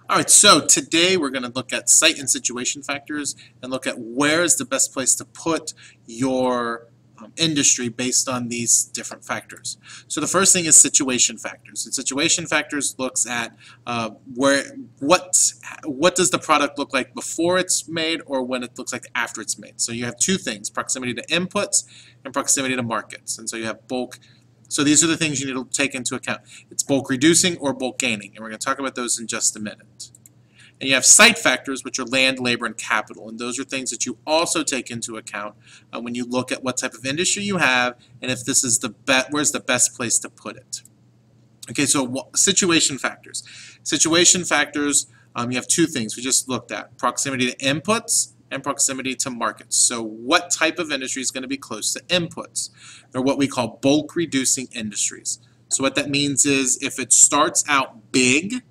All right, so today we're going to look at site and situation factors and look at where is the best place to put your industry based on these different factors. So the first thing is situation factors. And situation factors looks at what does the product look like before it's made or when it looks like after it's made. So you have two things: proximity to inputs and proximity to markets. And so you have bulk. So these are the things you need to take into account. It's bulk reducing or bulk gaining, and we're going to talk about those in just a minute. And you have site factors, which are land, labor, and capital, and those are things that you also take into account when you look at what type of industry you have and if this is where's the best place to put it. Okay, so situation factors. Situation factors, you have two things we just looked at: proximity to inputs and proximity to markets. So what type of industry is going to be close to inputs? They're what we call bulk reducing industries. So what that means is if it starts out big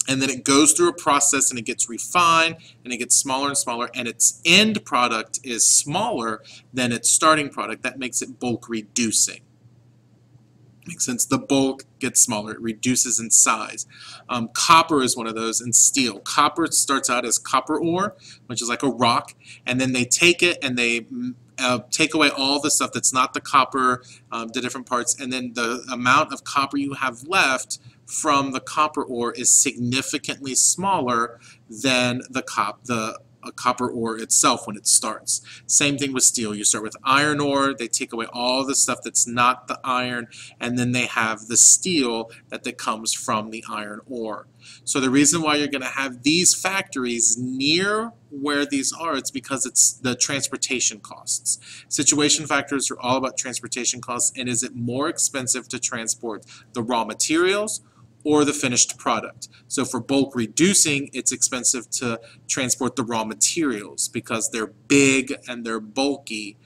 and then it goes through a process and it gets refined and it gets smaller and smaller and its end product is smaller than its starting product, that makes it bulk reducing. Makes sense. The bulk gets smaller. It reduces in size. Copper is one of those, and steel. Copper starts out as copper ore, which is like a rock, and then they take it and they take away all the stuff that's not the copper, the different parts, and then the amount of copper you have left from the copper ore is significantly smaller than the copper ore itself when it starts. Same thing with steel. You start with iron ore, they take away all the stuff that's not the iron, and then they have the steel that comes from the iron ore. So the reason why you're going to have these factories near where these are, it's because it's the transportation costs. Situation factors are all about transportation costs, and is it more expensive to transport the raw materials or the finished product? So for bulk reducing, it's expensive to transport the raw materials because they're big and they're bulky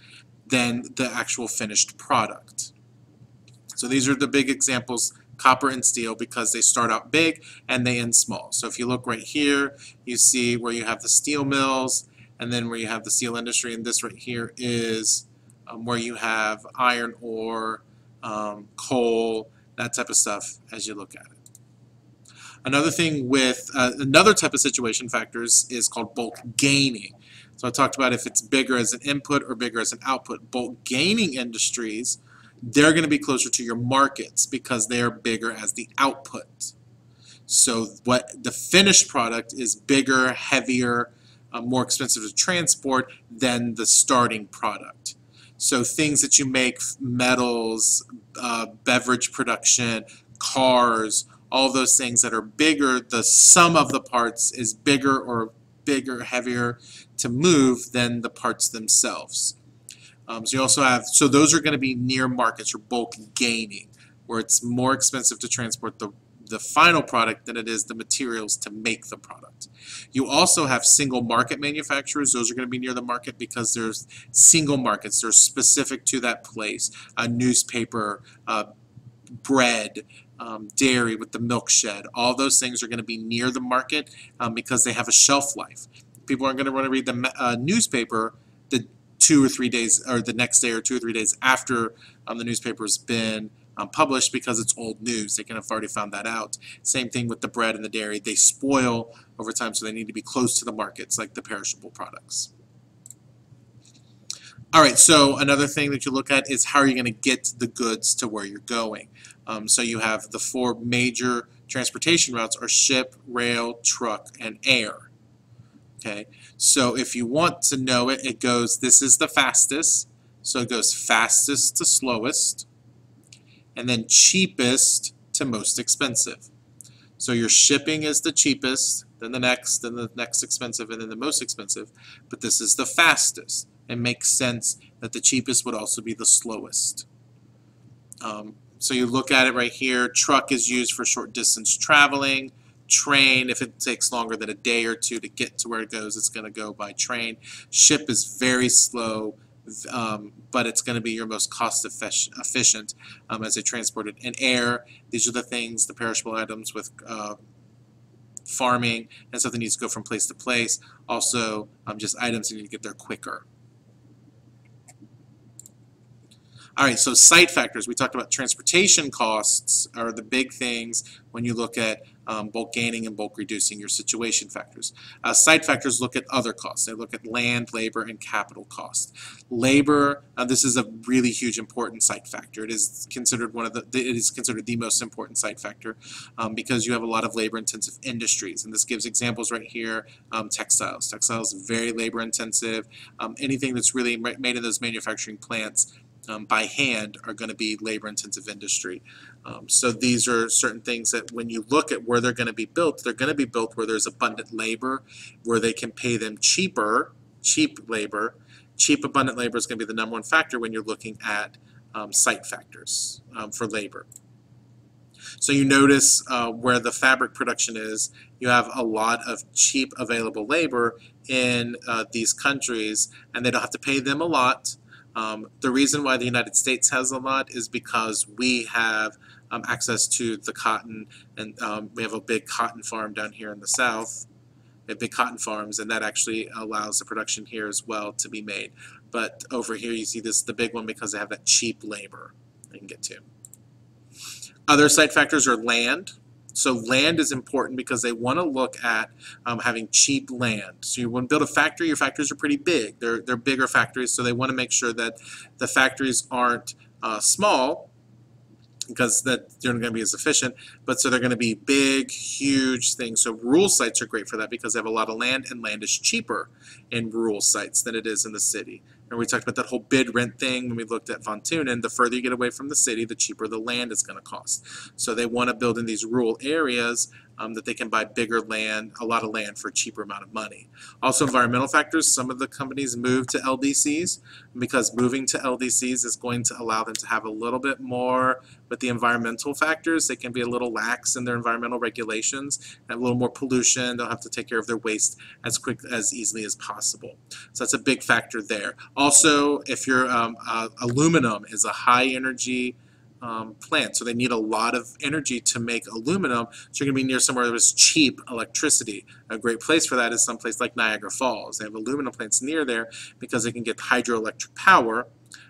than the actual finished product. So these are the big examples: copper and steel, because they start out big and they end small. So if you look right here, you see where you have the steel mills and then where you have the steel industry, and this right here is where you have iron ore, coal, that type of stuff as you look at it. Another thing with another type of situation factors is called bulk gaining. So I talked about if it's bigger as an input or bigger as an output. Bulk gaining industries, they're going to be closer to your markets because they are bigger as the output. So what the finished product is bigger, heavier, more expensive to transport than the starting product. So things that you make, metals, beverage production, cars, all those things that are bigger, the sum of the parts is bigger, heavier to move than the parts themselves. So you also have, so those are going to be near markets or bulk gaining, where it's more expensive to transport the final product than it is the materials to make the product. You also have single market manufacturers. Those are going to be near the market because there's single markets. They're specific to that place. A newspaper, bread, dairy with the milk shed, all those things are going to be near the market because they have a shelf life. People aren't going to want to read the newspaper the 2 or 3 days, or the next day or 2 or 3 days after the newspaper's been published, because it's old news. They can have already found that out. Same thing with the bread and the dairy. They spoil over time, so they need to be close to the markets, like the perishable products. All right, so another thing that you look at is how are you going to get the goods to where you're going. So you have the 4 major transportation routes are ship, rail, truck, and air. Okay, so if you want to know it, it goes, this is the fastest, so it goes fastest to slowest, and then cheapest to most expensive. So your shipping is the cheapest, then the next expensive, and then the most expensive, but this is the fastest. It makes sense that the cheapest would also be the slowest. So you look at it right here. Truck is used for short distance traveling. Train, if it takes longer than a day or two to get to where it goes, it's going to go by train. Ship is very slow, but it's going to be your most cost efficient as they transport it. And air, these are the things, the perishable items with farming and stuff that needs to go from place to place. Also, just items that need to get there quicker. All right, so site factors. We talked about transportation costs are the big things when you look at bulk gaining and bulk reducing, your situation factors. Site factors look at other costs. They look at land, labor, and capital costs. Labor, this is a really huge important site factor. It is considered the most important site factor because you have a lot of labor-intensive industries, and this gives examples right here. Textiles. Textiles is very labor-intensive. Anything that's really made in those manufacturing plants by hand are going to be labor-intensive industry. So these are certain things that when you look at where they're going to be built, they're going to be built where there's abundant labor, where they can pay them cheap labor. Cheap, abundant labor is going to be the #1 factor when you're looking at site factors for labor. So you notice where the fabric production is, you have a lot of cheap available labor in these countries, and they don't have to pay them a lot. The reason why the United States has a lot is because we have access to the cotton, and we have a big cotton farm down here in the south. We have big cotton farms, and that actually allows the production here as well to be made. But over here you see this the big one because they have that cheap labor I can get to. Other site factors are land. So land is important because they want to look at having cheap land. So you want to build a factory, your factories are pretty big. They're bigger factories, so they want to make sure that the factories aren't small because that they're not going to be as efficient, but so they're going to be big, huge things. So rural sites are great for that because they have a lot of land, and land is cheaper in rural sites than it is in the city. And we talked about that whole bid rent thing when we looked at Von Thunen. The further you get away from the city, the cheaper the land is going to cost. So they want to build in these rural areas that they can buy bigger land, a lot of land for a cheaper amount of money. Also environmental factors. Some of the companies move to LDCs because moving to LDCs is going to allow them to have a little bit more with the environmental factors. They can be a little lax in their environmental regulations, and a little more pollution. They'll have to take care of their waste as easily as possible. So that's a big factor there. Also, if your aluminum is a high energy plant, so they need a lot of energy to make aluminum, so you're going to be near somewhere that has cheap electricity. A great place for that is someplace like Niagara Falls. They have aluminum plants near there because they can get hydroelectric power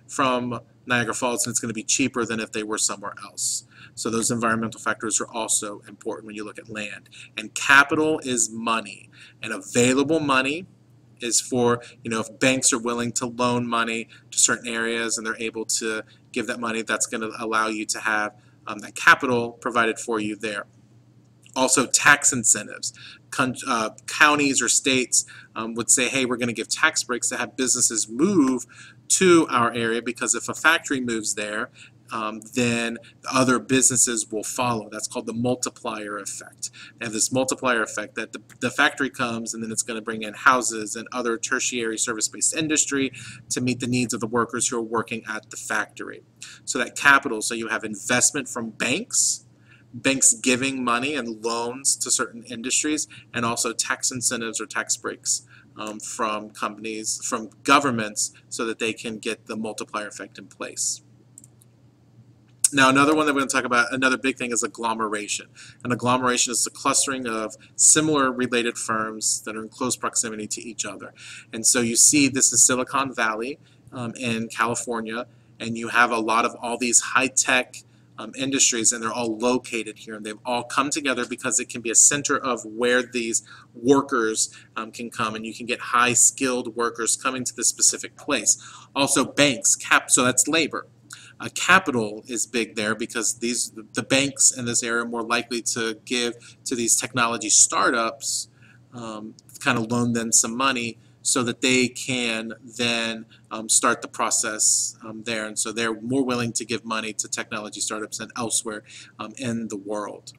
from Niagara Falls, and it's going to be cheaper than if they were somewhere else. So those environmental factors are also important when you look at land. And capital is money, and available money is for, if banks are willing to loan money to certain areas and they're able to give that money, that's going to allow you to have that capital provided for you there. Also, tax incentives. Counties or states would say, hey, we're going to give tax breaks to have businesses move to our area, because if a factory moves there, then other businesses will follow. That's called the multiplier effect. They have this multiplier effect that the factory comes, and then it's going to bring in houses and other tertiary service-based industry to meet the needs of the workers who are working at the factory. So that capital, so you have investment from banks giving money and loans to certain industries, and also tax incentives or tax breaks from companies, from governments, so that they can get the multiplier effect in place. Now, another one that we're going to talk about, another big thing, is agglomeration. An agglomeration is the clustering of similar related firms that are in close proximity to each other. And so you see this is Silicon Valley in California, and you have a lot of all these high-tech industries, and they're all located here, and they've all come together because it can be a center of where these workers can come, and you can get high-skilled workers coming to this specific place. Also, banks, so that's labor. Capital is big there because the banks in this area are more likely to give to these technology startups, kind of loan them some money so that they can then start the process there. And so they're more willing to give money to technology startups than elsewhere in the world.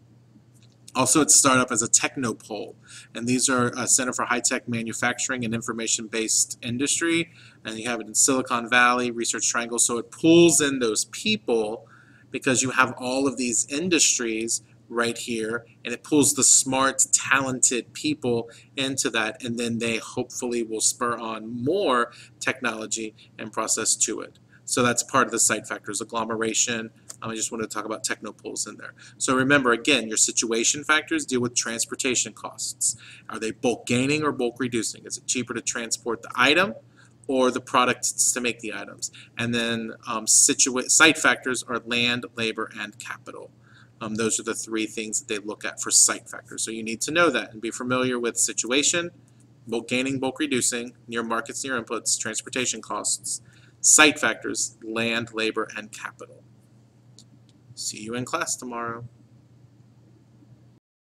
Also, it's started up as a technopole, and these are a Center for High-Tech Manufacturing and Information-Based Industry, and you have it in Silicon Valley, Research Triangle, so it pulls in those people because you have all of these industries right here, and it pulls the smart, talented people into that, and then they hopefully will spur on more technology and process to it. So that's part of the site factors, agglomeration. I just wanted to talk about technopoles in there. So remember, again, your situation factors deal with transportation costs. Are they bulk gaining or bulk reducing? Is it cheaper to transport the item, or the products to make the items. And then site factors are land, labor, and capital. Those are the three things that they look at for site factors. So you need to know that and be familiar with situation, bulk gaining, bulk reducing, near markets, near inputs, transportation costs, site factors, land, labor, and capital. See you in class tomorrow.